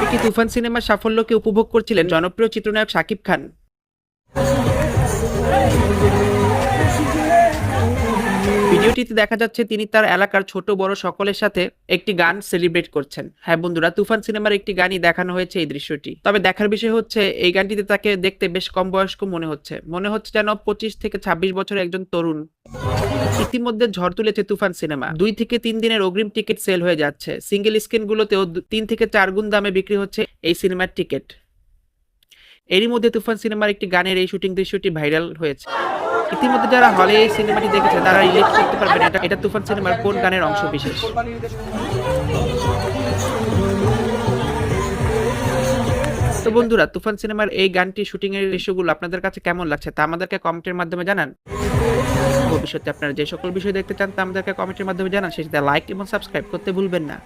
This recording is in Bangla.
একটি তুফান সিনেমার সাফল্যকে উপভোগ করছিলেন জনপ্রিয় চিত্রনায়ক শাকিব খান। ভিডিওটিতে দেখা যাচ্ছে তিনি তার এলাকার ছোট বড় সকলের সাথে একটি গান সেলিব্রেট করছেন। হ্যাঁ বন্ধুরা, তুফান সিনেমার একটি গানই দেখানো হয়েছে এই দৃশ্যটি। তবে দেখার বিষয় হচ্ছে এই গানটিতে তাকে দেখতে বেশ কম বয়স্ক মনে হচ্ছে যেন 25 থেকে 26 বছরের একজন তরুণ। ইতিমধ্যে ঝড় তুলেছে তুফান সিনেমা। 2 থেকে 3 দিনের অগ্রিম টিকিট সেল হয়ে যাচ্ছে। সিঙ্গেল স্ক্রিনগুলোতেও 3 থেকে 4 গুণ দামে বিক্রি হচ্ছে এই সিনেমার টিকিট। এরই মধ্যে তুফান সিনেমার একটি গানের এই শুটিং দৃশ্যটি ভাইরাল হয়েছে। ইতিমধ্যে যারা হলে এই সিনেমাটি দেখেছে তারা রিলেট করতে পারবেন এটা তুফান সিনেমার কোন গানের অংশ বিশেষ। তো বন্ধুরা, তুফান সিনেমার এই গানটি শুটিং এর দৃশ্যগুলো আপনাদের কাছে কেমন লাগছে তা আমাদেরকে কমেন্টের মাধ্যমে জানান। ভবিষ্যতে আপনারা যে সকল বিষয় দেখতে চান তা আমাদেরকে কমেন্টের মাধ্যমে জানান। সেই সাথে লাইক এবং সাবস্ক্রাইব করতে ভুলবেন না।